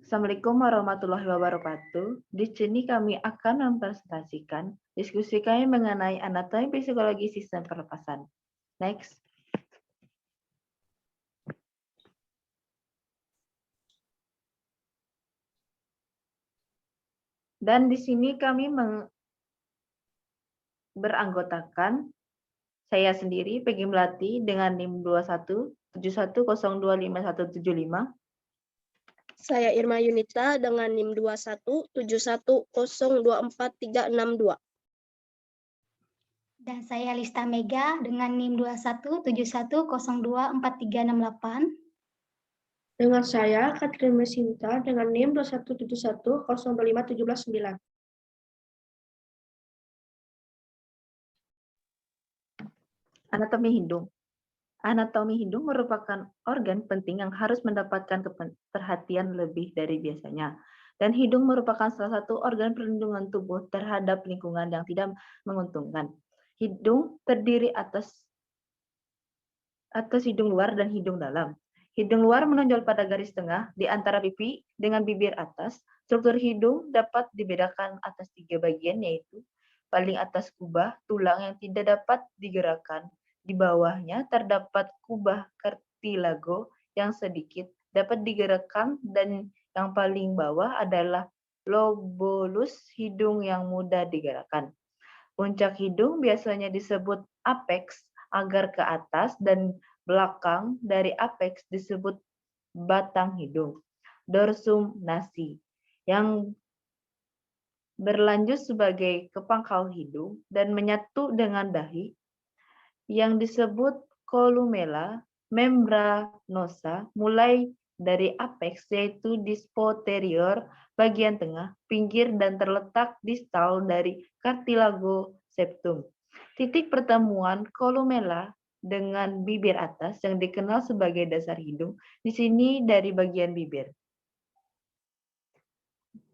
Assalamualaikum warahmatullahi wabarakatuh. Di sini kami akan mempresentasikan diskusi kami mengenai anatomi psikologi sistem pernapasan. Next. Dan di sini kami beranggotakan saya sendiri, Peggy Melati, dengan NIM 2171025175. Saya Irma Yunita dengan NIM 2171024362. Dan saya Lista Mega dengan NIM 2171024368. Dengan saya Katrin Mesinta dengan NIM 2171025179. Anatomi hidung. Anatomi hidung merupakan organ penting yang harus mendapatkan perhatian lebih dari biasanya. Dan hidung merupakan salah satu organ perlindungan tubuh terhadap lingkungan yang tidak menguntungkan. Hidung terdiri atas hidung luar dan hidung dalam. Hidung luar menonjol pada garis tengah di antara pipi dengan bibir atas. Struktur hidung dapat dibedakan atas 3 bagian, yaitu paling atas kubah, tulang yang tidak dapat digerakkan. Di bawahnya terdapat kubah kartilago yang sedikit dapat digerakkan, dan yang paling bawah adalah lobulus hidung yang mudah digerakkan. Puncak hidung biasanya disebut apex agar ke atas, dan belakang dari apex disebut batang hidung. Dorsum nasi yang berlanjut sebagai kepangkal hidung dan menyatu dengan dahi yang disebut columella membranosa, mulai dari apex yaitu disposterior bagian tengah, pinggir, dan terletak distal dari cartilago septum. Titik pertemuan columella dengan bibir atas yang dikenal sebagai dasar hidung di sini dari bagian bibir.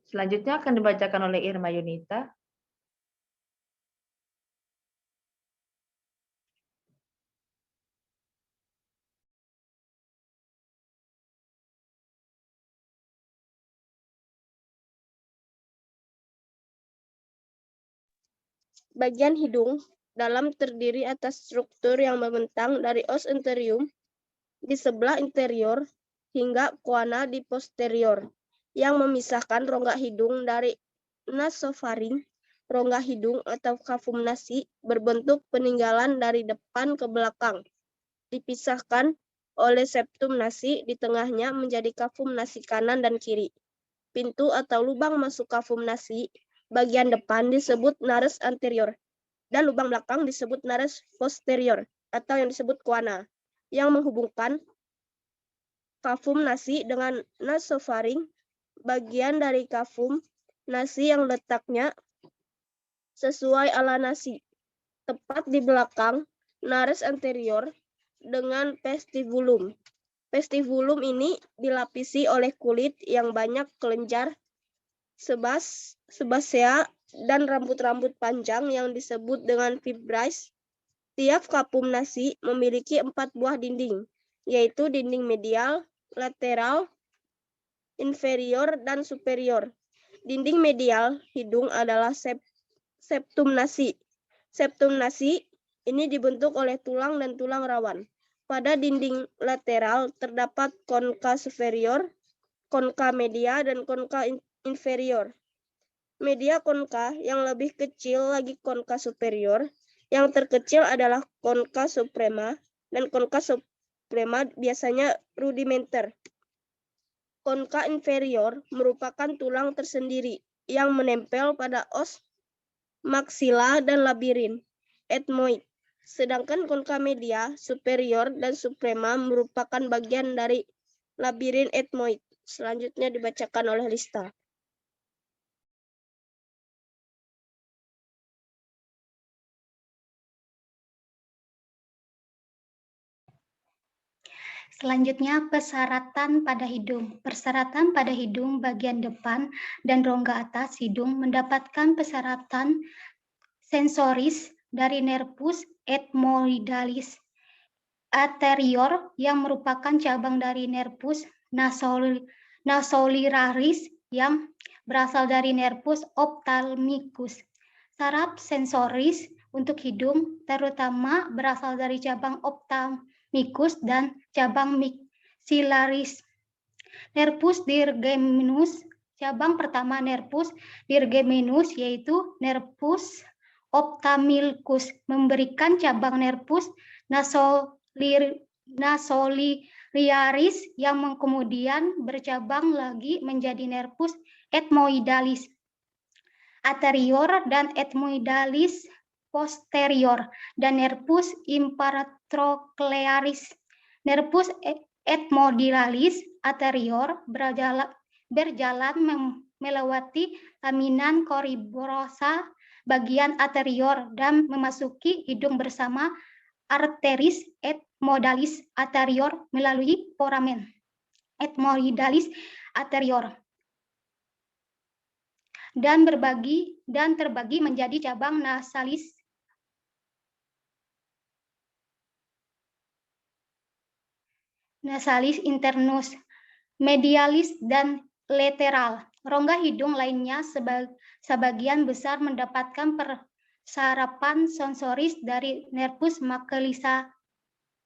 Selanjutnya akan dibacakan oleh Irma Yunita. Bagian hidung dalam terdiri atas struktur yang membentang dari os anterium di sebelah interior hingga coana di posterior yang memisahkan rongga hidung dari nasofaring. Rongga hidung atau kafum nasi berbentuk peninggalan dari depan ke belakang, dipisahkan oleh septum nasi di tengahnya menjadi kafum nasi kanan dan kiri. Pintu atau lubang masuk kafum nasi bagian depan disebut nares anterior, dan lubang belakang disebut nares posterior atau yang disebut coana, yang menghubungkan kafum nasi dengan nasofaring. Bagian dari kafum nasi yang letaknya sesuai ala nasi, tepat di belakang nares anterior dengan vestibulum. Vestibulum ini dilapisi oleh kulit yang banyak kelenjar sebasea dan rambut-rambut panjang yang disebut dengan fibres. Tiap kafum nasi memiliki 4 buah dinding, yaitu dinding medial, lateral, inferior, dan superior. Dinding medial hidung adalah septum nasi. Septum nasi ini dibentuk oleh tulang dan tulang rawan. Pada dinding lateral terdapat konka superior, konka media, dan konka inferior. Media konka yang lebih kecil lagi konka superior, yang terkecil adalah konka suprema, dan konka suprema biasanya rudimenter. Konka inferior merupakan tulang tersendiri yang menempel pada os maksila dan labirin etmoid. Sedangkan konka media, superior, dan suprema merupakan bagian dari labirin etmoid. Selanjutnya dibacakan oleh Lista. Selanjutnya, persyaratan pada hidung. Persyaratan pada hidung bagian depan dan rongga atas hidung mendapatkan persyaratan sensoris dari nervus ethmoidalis anterior yang merupakan cabang dari nervus nasoliraris yang berasal dari nervus ophthalmicus. Saraf sensoris untuk hidung terutama berasal dari cabang ophthalmicus dan cabang maxillaris. Nervus trigeminus, cabang pertama nervus trigeminus yaitu nervus ophthalmicus memberikan cabang nervus nasoliriaris yang kemudian bercabang lagi menjadi nervus ethmoidalis anterior dan ethmoidalis posterior dan nervus infratrochlearis. Nervus ethmoidalis anterior berjalan melewati laminan corribosa bagian anterior dan memasuki hidung bersama arteris ethmoidalis anterior melalui foramen ethmoidalis anterior dan terbagi menjadi cabang nasalis internus, medialis dan lateral. Rongga hidung lainnya sebagian besar mendapatkan persarapan sensoris dari nervus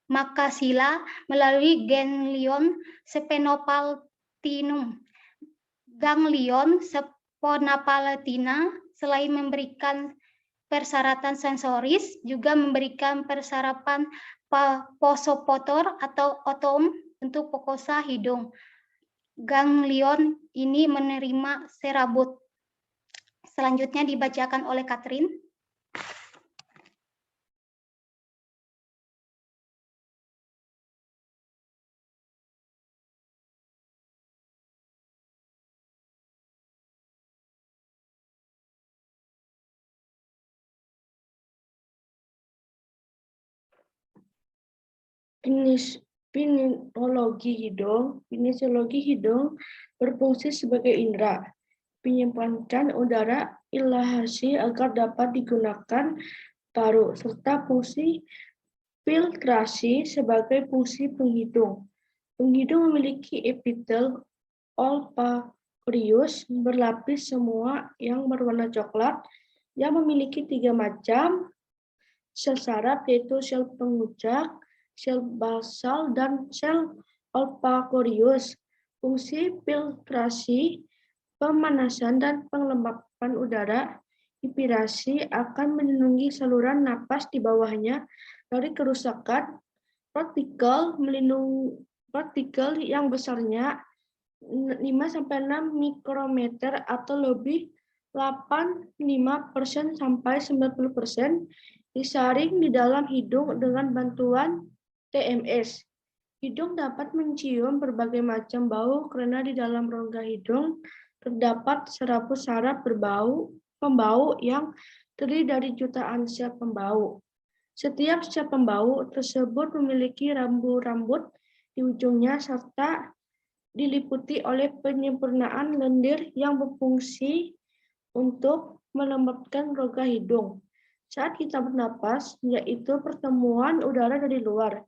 makasila melalui ganglion sphenopallatinum. Ganglion sphenopallatina selain memberikan persaratan sensoris juga memberikan persarapan posopotor atau otom untuk pokosa hidung. Ganglion ini menerima serabut. Selanjutnya dibacakan oleh Katrin. Kinesiologi hidung berfungsi sebagai indera, penyimpanan udara inhalasi agar dapat digunakan paru, serta fungsi filtrasi sebagai fungsi penghidung. Penghidung memiliki epitel olfaktorius berlapis semua yang berwarna coklat yang memiliki 3 macam sel saraf yaitu sel pengucak, sel basal, dan sel olfaktorius. Fungsi filtrasi, pemanasan, dan pelembapan udara, inspirasi akan melindungi saluran napas di bawahnya dari kerusakan partikel yang besarnya 5-6 mikrometer atau lebih 85% sampai 90% disaring di dalam hidung dengan bantuan TMS. Hidung dapat mencium berbagai macam bau karena di dalam rongga hidung terdapat serabut saraf pembau yang terdiri dari jutaan sel pembau. Setiap sel pembau tersebut memiliki rambut-rambut di ujungnya serta diliputi oleh penyempurnaan lendir yang berfungsi untuk melembabkan rongga hidung. Saat kita bernapas, yaitu pertemuan udara dari luar,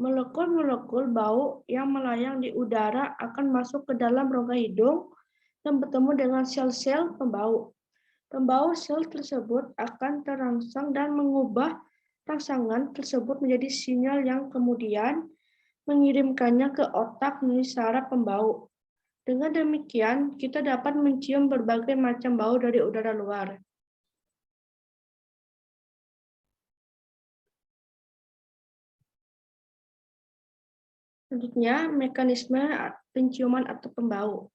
molekul-molekul bau yang melayang di udara akan masuk ke dalam rongga hidung dan bertemu dengan sel-sel pembau. Pembau sel tersebut akan terangsang dan mengubah rangsangan tersebut menjadi sinyal yang kemudian mengirimkannya ke otak melalui saraf pembau. Dengan demikian, kita dapat mencium berbagai macam bau dari udara luar. Selanjutnya, mekanisme penciuman atau pembau.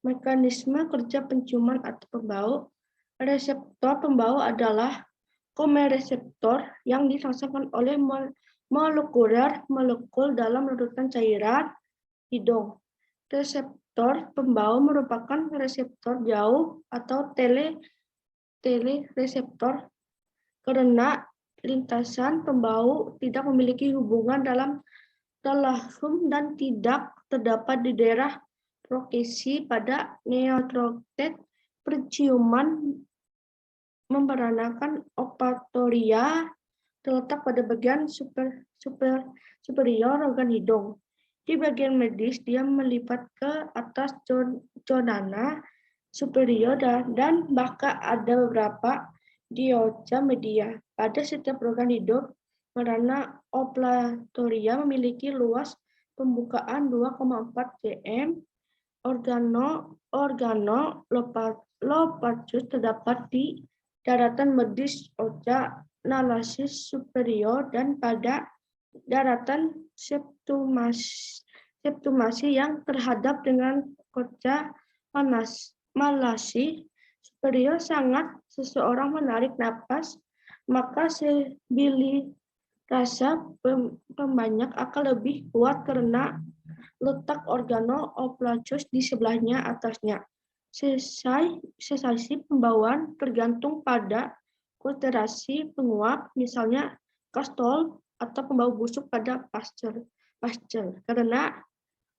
Mekanisme kerja penciuman atau pembau. Reseptor pembau adalah komereseptor yang dirasakan oleh molekul dalam larutan cairan hidung. Reseptor pembau merupakan reseptor jauh atau telereseptor karena lintasan pembau tidak memiliki hubungan dalam langsung dan tidak terdapat di daerah prokesi pada neotrotet. Penciuman memperanakan olfaktoria terletak pada bagian superior organ hidung. Di bagian medis, dia melipat ke atas conana superior dan bahkan ada beberapa dioca media. Pada setiap organ hidup, merana oblatoria memiliki luas pembukaan 2,4 cm. Organolopacus terdapat di daratan medis oca nalasis superior dan pada daratan septumasi yang terhadap dengan oca malasi superior. Sangat seseorang menarik napas, maka sebili rasa pembanyak akan lebih kuat karena letak organolopacus di sebelahnya atasnya. Sensasi pembawaan tergantung pada kulturasi penguap, misalnya kastol atau pembau busuk pada pastel. Karena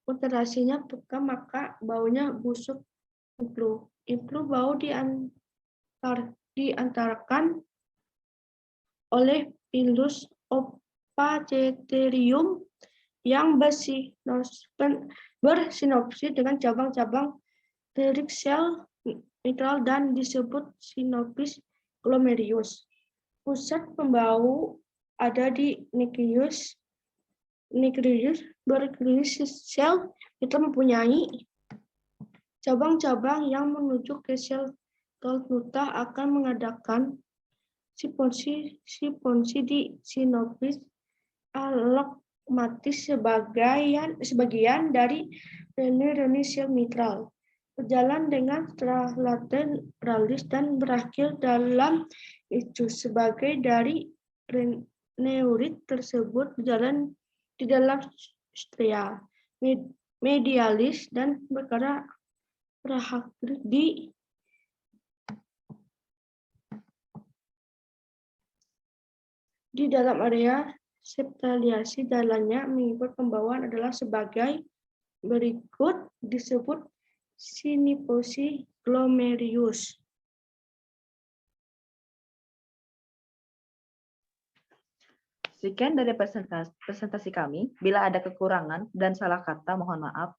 kulturasinya peka, maka baunya busuk. Influ bau diantarkan oleh Pilus opaceterium yang bersinopsis dengan cabang-cabang sel mitral dan disebut sinopsis glomerulus. Pusat pembau ada di nucleus sel mitral mempunyai cabang-cabang yang menuju ke sel Golgota akan mengadakan siponsi di sinopsis alogmatis sebagian dari reni sel mitral berjalan dengan lateralis dan berakhir dalam itu. Sebagai dari neurit tersebut berjalan di dalam stria medialis dan berakhir di dalam area septaliasi. Jalannya mengikut pembawaan adalah sebagai berikut, disebut siniposi glomerulus. Sekian dari presentasi kami. Bila ada kekurangan dan salah kata, mohon maaf.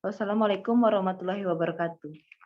Wassalamualaikum warahmatullahi wabarakatuh.